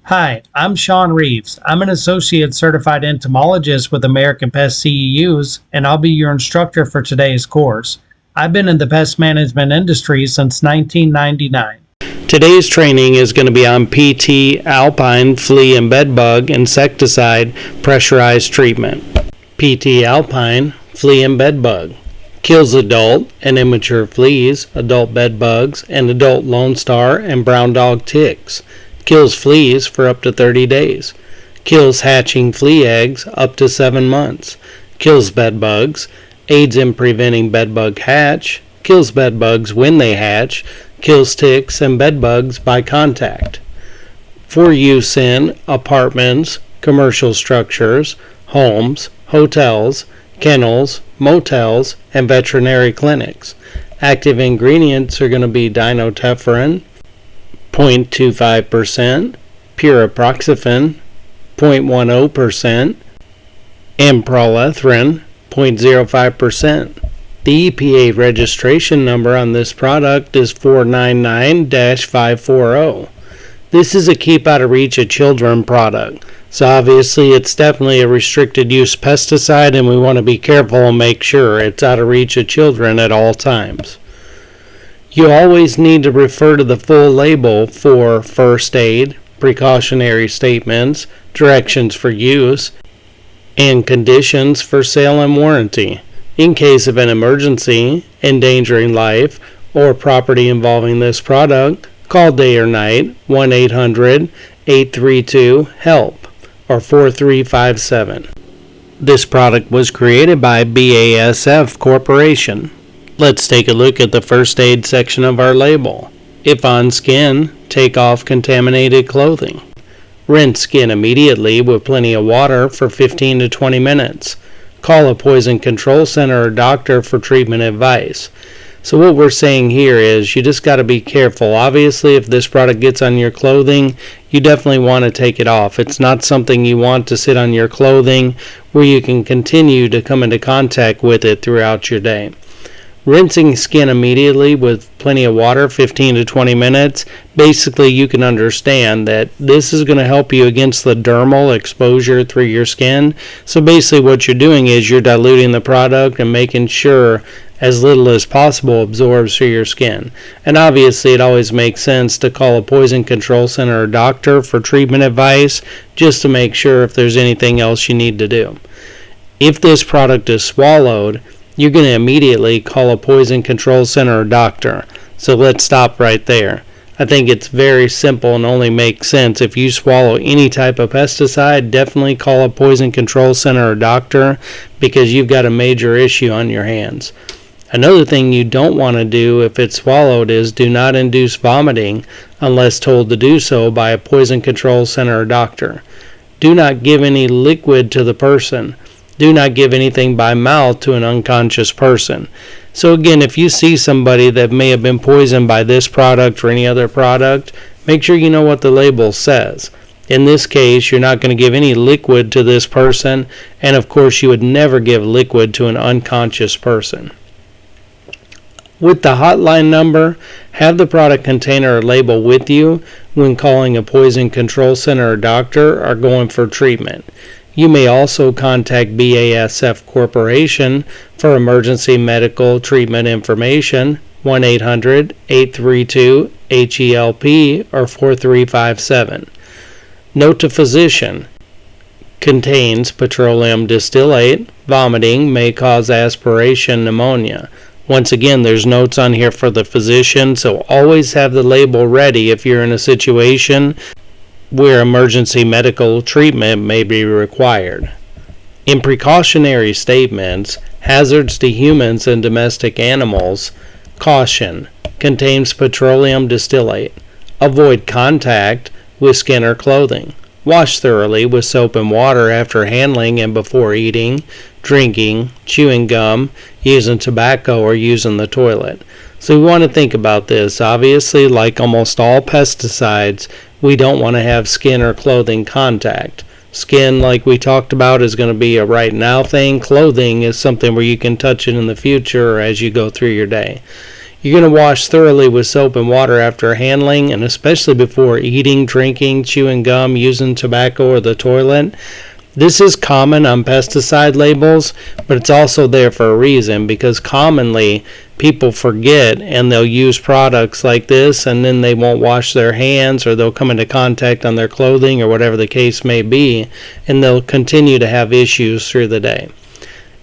Hi, I'm Sean Reeves. I'm an Associate Certified Entomologist with American Pest CEUs, and I'll be your instructor for today's course. I've been in the pest management industry since 1999. Today's training is going to be on PT Alpine flea and bedbug insecticide pressurized treatment. PT Alpine flea and bedbug kills adult and immature fleas, adult bedbugs, and adult Lone Star and brown dog ticks. Kills fleas for up to 30 days. Kills hatching flea eggs up to 7 months. Kills bedbugs. Aids in preventing bedbug hatch. Kills bedbugs when they hatch. Kills ticks and bedbugs by contact. For use in apartments, commercial structures, homes, hotels, kennels, motels, and veterinary clinics. Active ingredients are going to be dinotefuran, 0.25%, pyriproxyfen, 0.10%, and prolethrin, 0.05%. The EPA registration number on this product is 499-540. This is a keep out of reach of children product, so obviously it's definitely a restricted use pesticide, and we want to be careful and make sure it's out of reach of children at all times. You always need to refer to the full label for first aid, precautionary statements, directions for use, and conditions for sale and warranty. In case of an emergency, endangering life, or property involving this product, call day or night 1-800-832-HELP or 4357. This product was created by BASF Corporation. Let's take a look at the first aid section of our label. If on skin, take off contaminated clothing. Rinse skin immediately with plenty of water for 15 to 20 minutes. Call a poison control center or doctor for treatment advice. So what we're saying here is you just got to be careful. Obviously, if this product gets on your clothing, you definitely want to take it off. It's not something you want to sit on your clothing where you can continue to come into contact with it throughout your day. Rinsing skin immediately with plenty of water, 15 to 20 minutes, basically you can understand that this is going to help you against the dermal exposure through your skin. So basically what you're doing is you're diluting the product and making sure as little as possible absorbs through your skin. And obviously it always makes sense to call a poison control center or doctor for treatment advice just to make sure if there's anything else you need to do. If this product is swallowed, you're going to immediately call a poison control center or doctor. So let's stop right there. I think it's very simple and only makes sense. If you swallow any type of pesticide, definitely call a poison control center or doctor because you've got a major issue on your hands. Another thing you don't want to do if it's swallowed is do not induce vomiting unless told to do so by a poison control center or doctor. Do not give any liquid to the person. Do not give anything by mouth to an unconscious person. So again, if you see somebody that may have been poisoned by this product or any other product, make sure you know what the label says. In this case, you're not going to give any liquid to this person, and of course you would never give liquid to an unconscious person. With the hotline number, have the product container or label with you when calling a poison control center or doctor or going for treatment. You may also contact BASF Corporation for emergency medical treatment information, 1-800-832-HELP or 4357. Note to physician, contains petroleum distillate, vomiting, may cause aspiration pneumonia. Once again, there's notes on here for the physician, so always have the label ready if you're in a situation where emergency medical treatment may be required. In precautionary statements, hazards to humans and domestic animals, caution, contains petroleum distillate. Avoid contact with skin or clothing. Wash thoroughly with soap and water after handling and before eating, drinking, chewing gum, using tobacco, or using the toilet. So we want to think about this. Obviously, like almost all pesticides, we don't want to have skin or clothing contact. Skin, like we talked about, is going to be a right now thing. Clothing is something where you can touch it in the future or as you go through your day. You're going to wash thoroughly with soap and water after handling, and especially before eating, drinking, chewing gum, using tobacco or the toilet. This is common on pesticide labels, but it's also there for a reason, because commonly people forget and they'll use products like this and then they won't wash their hands, or they'll come into contact on their clothing or whatever the case may be, and they'll continue to have issues through the day.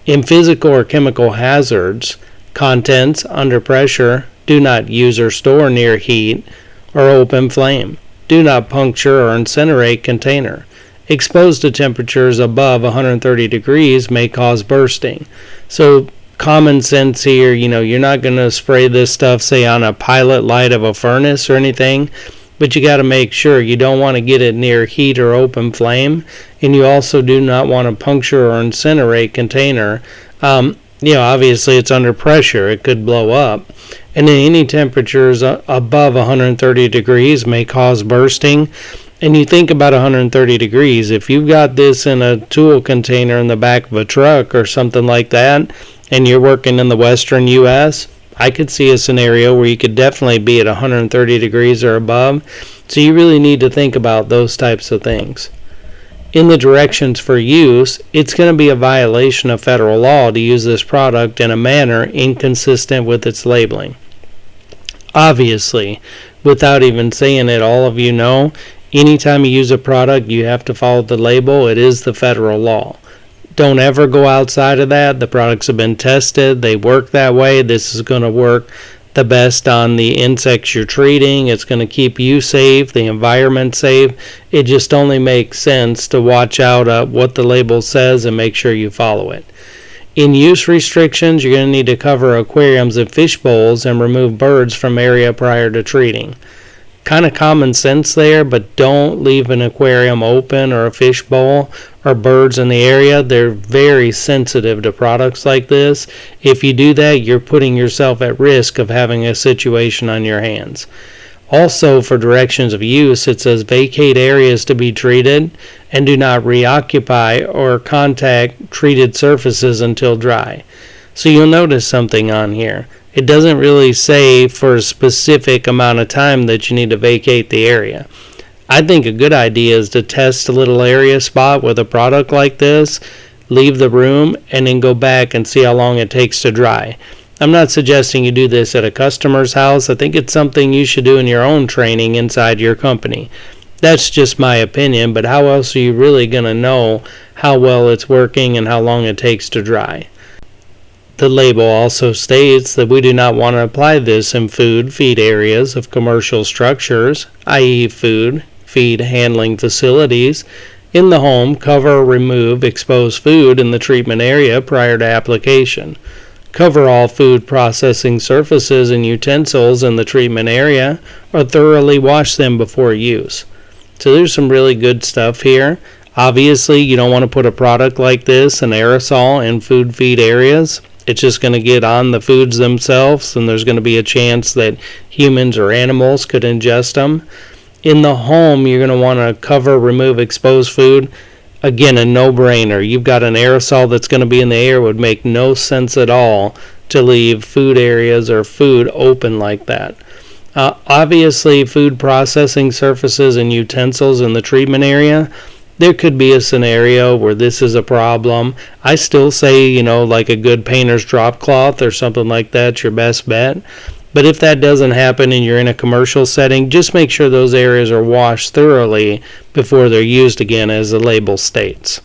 In physical or chemical hazards, contents under pressure, do not use or store near heat or open flame. Do not puncture or incinerate container. Exposed to temperatures above 130 degrees may cause bursting. So common sense here, you're not going to spray this stuff, say, on a pilot light of a furnace or anything, but you got to make sure you don't want to get it near heat or open flame, and you also do not want to puncture or incinerate container. Obviously it's under pressure, it could blow up. And then any temperatures above 130 degrees may cause bursting. And you think about 130 degrees, if you've got this in a tool container in the back of a truck or something like that, and you're working in the western U.S., I could see a scenario where you could definitely be at 130 degrees or above. So you really need to think about those types of things. In the directions for use, it's going to be a violation of federal law to use this product in a manner inconsistent with its labeling. Obviously, without even saying it, all of you know, anytime you use a product, you have to follow the label. It is the federal law. Don't ever go outside of that. The products have been tested. They work that way. This is going to work the best on the insects you're treating. It's going to keep you safe, the environment safe. It just only makes sense to watch out what the label says and make sure you follow it. In use restrictions, you're going to need to cover aquariums and fish bowls and remove birds from area prior to treating. Kind of common sense there, but don't leave an aquarium open or a fish bowl or birds in the area. They're very sensitive to products like this. If you do that, you're putting yourself at risk of having a situation on your hands. Also, for directions of use, it says vacate areas to be treated and do not reoccupy or contact treated surfaces until dry. So you'll notice something on here. It doesn't really say for a specific amount of time that you need to vacate the area. I think a good idea is to test a little area spot with a product like this, leave the room, and then go back and see how long it takes to dry. I'm not suggesting you do this at a customer's house. I think it's something you should do in your own training inside your company. That's just my opinion, but how else are you really going to know how well it's working and how long it takes to dry? The label also states that we do not want to apply this in feed areas of commercial structures, i.e. feed handling facilities. In the home, cover or remove exposed food in the treatment area prior to application. Cover all food processing surfaces and utensils in the treatment area, or thoroughly wash them before use. So there's some really good stuff here. Obviously, you don't want to put a product like this, an aerosol, in feed areas. It's just going to get on the foods themselves, and there's going to be a chance that humans or animals could ingest them. In the home, you're going to want to cover, remove exposed food. Again, a no-brainer. You've got an aerosol that's going to be in the air. It would make no sense at all to leave food areas or food open like that. Obviously, food processing surfaces and utensils in the treatment area, there could be a scenario where this is a problem. I still say, like a good painter's drop cloth or something like that's your best bet. But if that doesn't happen and you're in a commercial setting, just make sure those areas are washed thoroughly before they're used again, as the label states.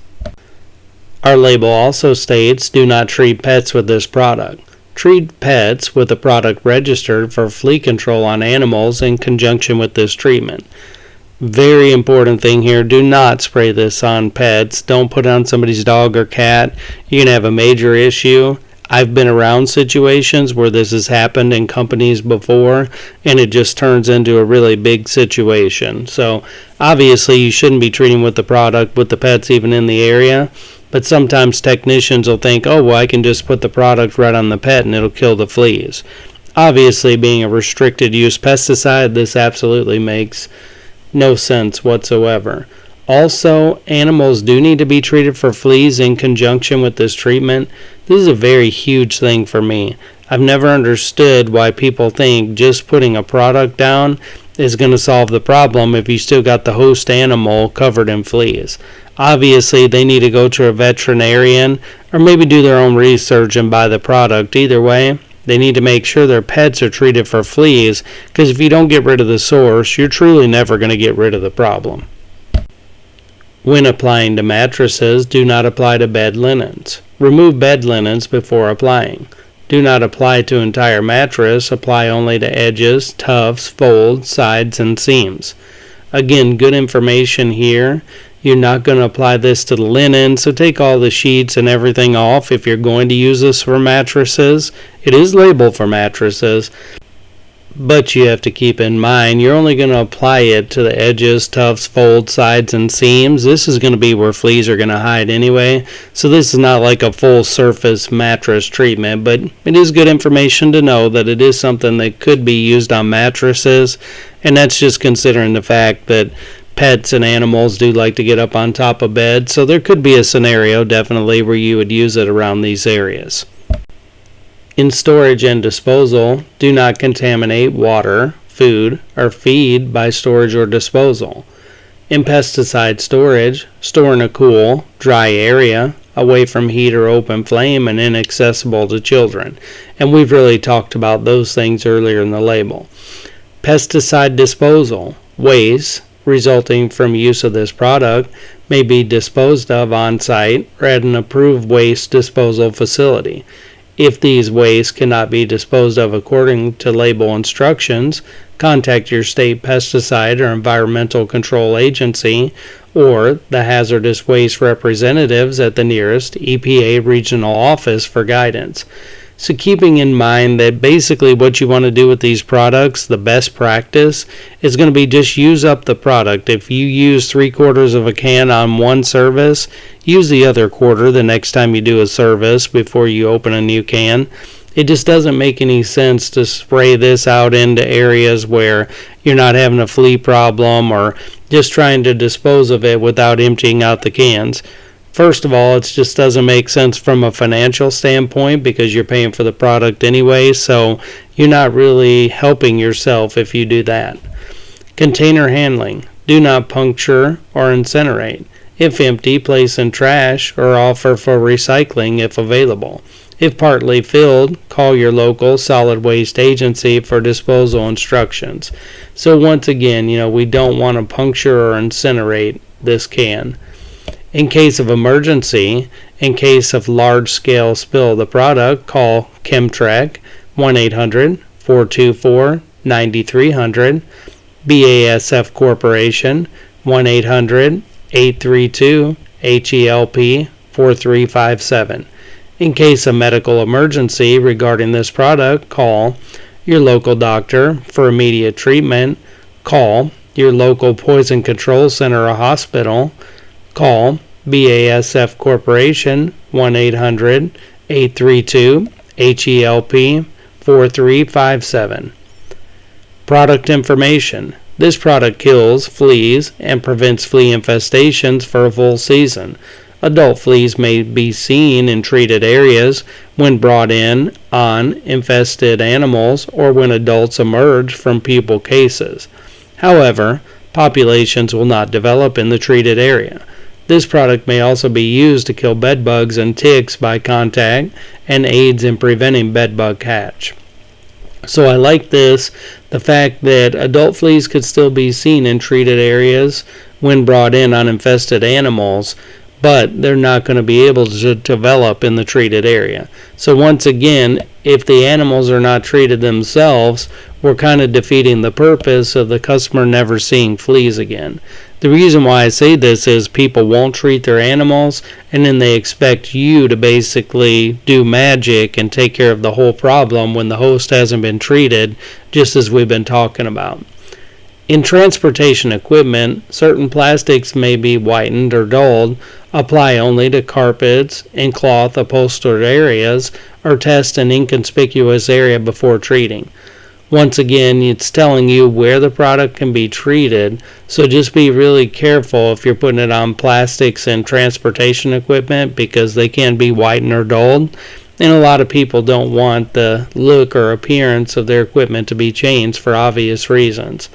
Our label also states, do not treat pets with this product. Treat pets with a product registered for flea control on animals in conjunction with this treatment. Very important thing here, do not spray this on pets. Don't put it on somebody's dog or cat. You're going to have a major issue. I've been around situations where this has happened in companies before, and it just turns into a really big situation. So obviously you shouldn't be treating with the product with the pets even in the area, but sometimes technicians will think, oh, well, I can just put the product right on the pet and it'll kill the fleas. Obviously, being a restricted use pesticide, this absolutely makes no sense whatsoever. Also, animals do need to be treated for fleas in conjunction with this treatment. This is a very huge thing for me. I've never understood why people think just putting a product down is going to solve the problem if you still got the host animal covered in fleas. Obviously, they need to go to a veterinarian or maybe do their own research and buy the product. Either way, they need to make sure their pets are treated for fleas, because if you don't get rid of the source, you're truly never going to get rid of the problem. When applying to mattresses, do not apply to bed linens. Remove bed linens before applying. Do not apply to entire mattress. Apply only to edges, tufts, folds, sides, and seams. Again, good information here. You're not going to apply this to the linen, so take all the sheets and everything off if you're going to use this for mattresses. It is labeled for mattresses, but you have to keep in mind you're only going to apply it to the edges, tufts, folds, sides, and seams. This is going to be where fleas are going to hide anyway, so this is not like a full surface mattress treatment, but it is good information to know that it is something that could be used on mattresses, and that's just considering the fact that pets and animals do like to get up on top of beds, so there could be a scenario definitely where you would use it around these areas. In storage and disposal, do not contaminate water, food, or feed by storage or disposal. In pesticide storage, store in a cool, dry area, away from heat or open flame and inaccessible to children. And we've really talked about those things earlier in the label. Pesticide disposal, waste resulting from use of this product may be disposed of on site or at an approved waste disposal facility. If these wastes cannot be disposed of according to label instructions, contact your state pesticide or environmental control agency or the hazardous waste representatives at the nearest EPA regional office for guidance. So keeping in mind that basically what you want to do with these products, the best practice is going to be just use up the product. If you use 3/4 of a can on one service, use the other quarter the next time you do a service before you open a new can. It just doesn't make any sense to spray this out into areas where you're not having a flea problem or just trying to dispose of it without emptying out the cans. First of all, it just doesn't make sense from a financial standpoint because you're paying for the product anyway, so you're not really helping yourself if you do that. Container handling. Do not puncture or incinerate. If empty, place in trash or offer for recycling if available. If partly filled, call your local solid waste agency for disposal instructions. So once again, we don't want to puncture or incinerate this can. In case of emergency, in case of large-scale spill of the product, call Chemtrack 1-800-424-9300, BASF Corporation 1-800-832-HELP 4357. In case of medical emergency regarding this product, call your local doctor for immediate treatment, call your local poison control center or hospital, call BASF Corporation 1-800-832-HELP 4357. Product information. This product kills fleas and prevents flea infestations for a full season. Adult fleas may be seen in treated areas when brought in on infested animals or when adults emerge from pupal cases. However, populations will not develop in the treated area. This product may also be used to kill bed bugs and ticks by contact and aids in preventing bed bug hatch. So I like this, the fact that adult fleas could still be seen in treated areas when brought in on infested animals, but they're not going to be able to develop in the treated area. So once again, if the animals are not treated themselves, we're kind of defeating the purpose of the customer never seeing fleas again. The reason why I say this is people won't treat their animals, and then they expect you to basically do magic and take care of the whole problem when the host hasn't been treated, just as we've been talking about. In transportation equipment, certain plastics may be whitened or dulled. Apply only to carpets and cloth upholstered areas, or test an inconspicuous area before treating. Once again, it's telling you where the product can be treated, so just be really careful if you're putting it on plastics and transportation equipment because they can be whitened or dulled. and a lot of people don't want the look or appearance of their equipment to be changed for obvious reasons.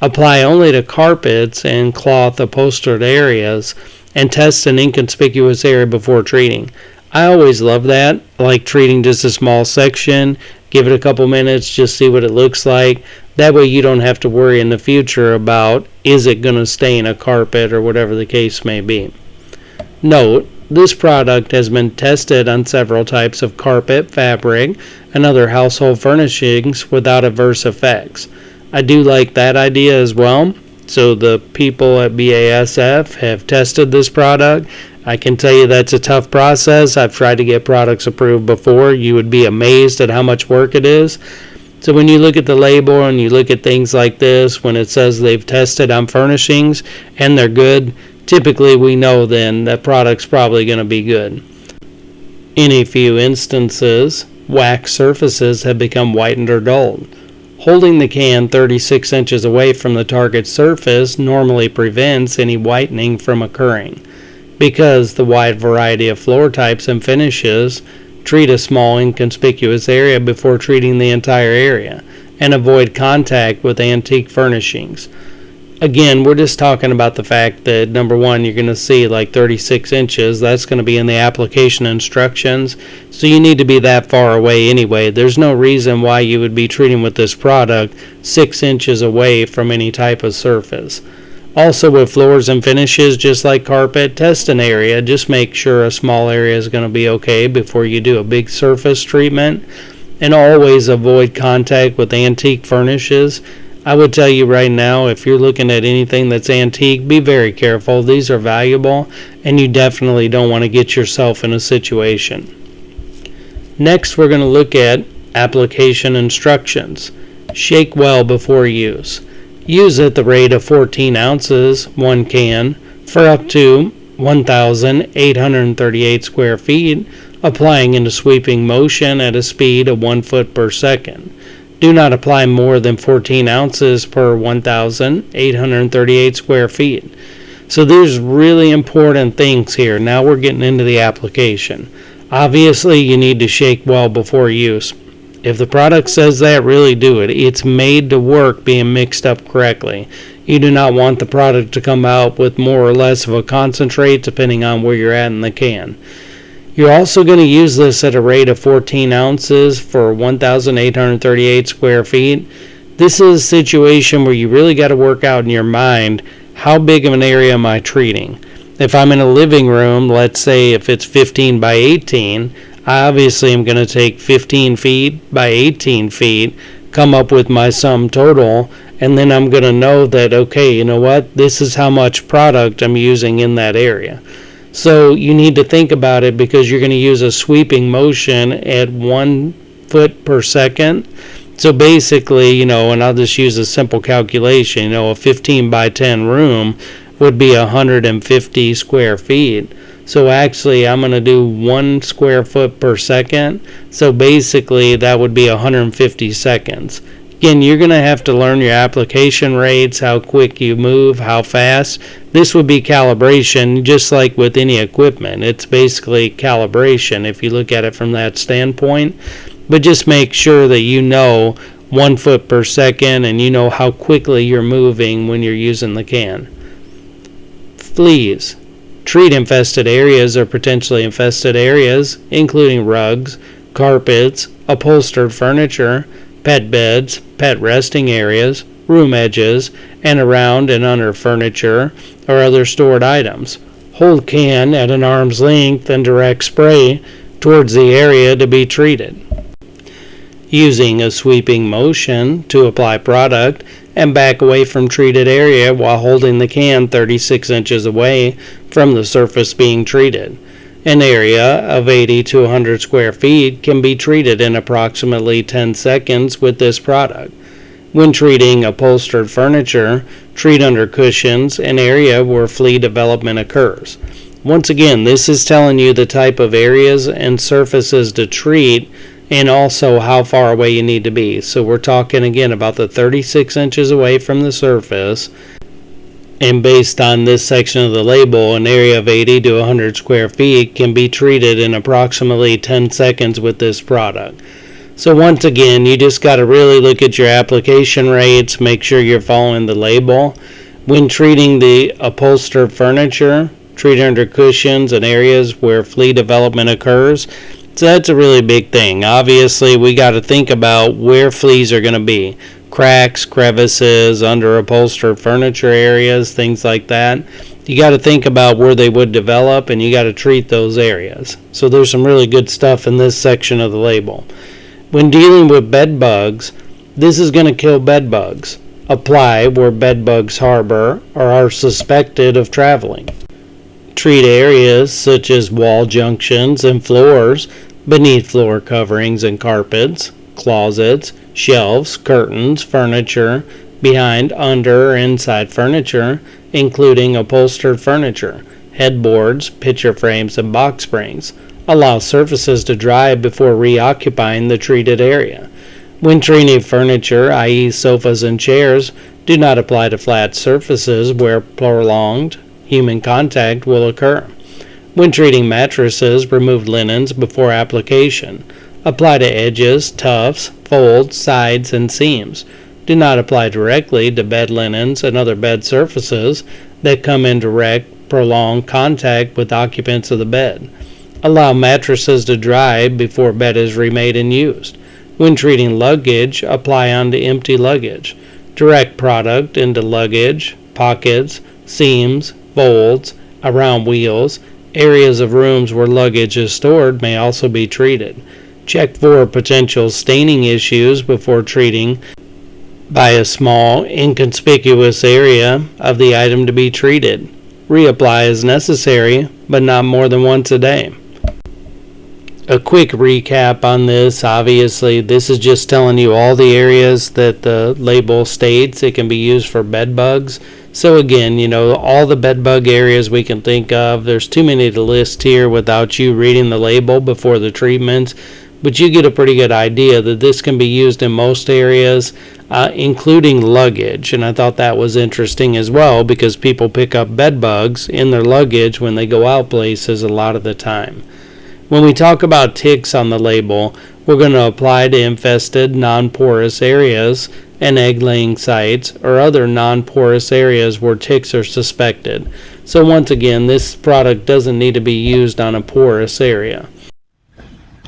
Apply only to carpets and cloth upholstered areas, and test an inconspicuous area before treating. I always love that. I like treating just a small section, give it a couple minutes, just see what it looks like. That way you don't have to worry in the future about is it going to stain a carpet or whatever the case may be. Note, this product has been tested on several types of carpet, fabric, and other household furnishings without adverse effects. I do like that idea as well. So the people at BASF have tested this product. I can tell you that's a tough process. I've tried to get products approved before. You would be amazed at how much work it is. So when you look at the label and you look at things like this, when it says they've tested on furnishings and they're good, typically we know then that product's probably going to be good. In a few instances, wax surfaces have become whitened or dulled. Holding the can 36 inches away from the target surface normally prevents any whitening from occurring. Because the wide variety of floor types and finishes, treat a small inconspicuous area before treating the entire area, and avoid contact with antique furnishings. Again, we're just talking about the fact that, number one, you're going to see like 36 inches. That's going to be in the application instructions. So you need to be that far away anyway. There's no reason why you would be treating with this product 6 inches away from any type of surface. Also with floors and finishes, just like carpet, test an area. Just make sure a small area is going to be okay before you do a big surface treatment. And always avoid contact with antique furnishes. I would tell you right now, if you're looking at anything that's antique, be very careful. These are valuable, and you definitely don't want to get yourself in a situation. Next, we're going to look at application instructions. Shake well before use. Use at the rate of 14 ounces, 1 can, for up to 1,838 square feet, applying in a sweeping motion at a speed of 1 foot per second. Do not apply more than 14 ounces per 1,838 square feet. So there's really important things here. Now we're getting into the application. Obviously, you need to shake well before use. If the product says that, really do it. It's made to work being mixed up correctly. You do not want the product to come out with more or less of a concentrate depending on where you're at in the can. You're also going to use this at a rate of 14 ounces for 1,838 square feet. This is a situation where you really got to work out in your mind, how big of an area am I treating? If I'm in a living room, let's say if it's 15 by 18, I obviously am going to take 15 feet by 18 feet, come up with my sum total, and then I'm going to know that, okay, you know what, this is how much product I'm using in that area. So you need to think about it because you're going to use a sweeping motion at 1 foot per second. So basically, and I'll just use a simple calculation, a 15 by 10 room would be 150 square feet. So actually, I'm going to do 1 square foot per second. So basically, that would be 150 seconds. Again, you're going to have to learn your application rates, how quick you move, how fast. This would be calibration, just like with any equipment. It's basically calibration if you look at it from that standpoint. But just make sure that you know 1 foot per second and you know how quickly you're moving when you're using the can. Fleas. Treat infested areas or potentially infested areas, including rugs, carpets, upholstered furniture, pet beds, pet resting areas, room edges, and around and under furniture or other stored items. Hold can at an arm's length and direct spray towards the area to be treated. Using a sweeping motion to apply product and back away from treated area while holding the can 36 inches away from the surface being treated. An area of 80 to 100 square feet can be treated in approximately 10 seconds with this product. When treating upholstered furniture, treat under cushions, an area where flea development occurs. Once again, this is telling you the type of areas and surfaces to treat and also how far away you need to be. So we're talking again about the 36 inches away from the surface. And based on this section of the label, an area of 80 to 100 square feet can be treated in approximately 10 seconds with this product. So once again, you just got to really look at your application rates, make sure you're following the label. When treating the upholstered furniture, treat under cushions and areas where flea development occurs. So that's a really big thing. Obviously, we got to think about where fleas are going to be. Cracks, crevices, under upholstered furniture areas, things like that. You got to think about where they would develop, and you got to treat those areas. So there's some really good stuff in this section of the label. When dealing with bed bugs, this is going to kill bed bugs. Apply where bed bugs harbor or are suspected of traveling. Treat areas such as wall junctions and floors, beneath floor coverings and carpets, closets, shelves, curtains, furniture, behind, under, or inside furniture, including upholstered furniture, headboards, picture frames, and box springs. Allow surfaces to dry before reoccupying the treated area. When treating furniture, i.e. sofas and chairs, do not apply to flat surfaces where prolonged human contact will occur. When treating mattresses, remove linens before application. Apply to edges, tufts, folds, sides, and seams. Do not apply directly to bed linens and other bed surfaces that come in direct, prolonged contact with occupants of the bed. Allow mattresses to dry before bed is remade and used. When treating luggage, apply onto empty luggage. Direct product into luggage, pockets, seams, folds, around wheels. Areas of rooms where luggage is stored may also be treated. Check for potential staining issues before treating by a small, inconspicuous area of the item to be treated. Reapply as necessary, but not more than once a day. A quick recap on this. Obviously, this is just telling you all the areas that the label states it can be used for bed bugs. So again, all the bed bug areas we can think of. There's too many to list here without you reading the label before the treatments. But you get a pretty good idea that this can be used in most areas, including luggage. And I thought that was interesting as well because people pick up bed bugs in their luggage when they go out places a lot of the time. When we talk about ticks on the label, we're going to apply to infested non-porous areas and egg-laying sites or other non-porous areas where ticks are suspected. So once again, this product doesn't need to be used on a porous area.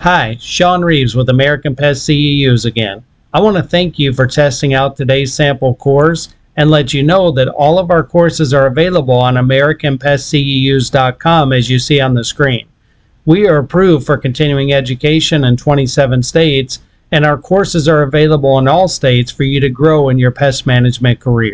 Hi, Sean Reeves with American Pest CEUs again. I want to thank you for testing out today's sample course and let you know that all of our courses are available on AmericanPestCEUs.com as you see on the screen. We are approved for continuing education in 27 states, and our courses are available in all states for you to grow in your pest management career.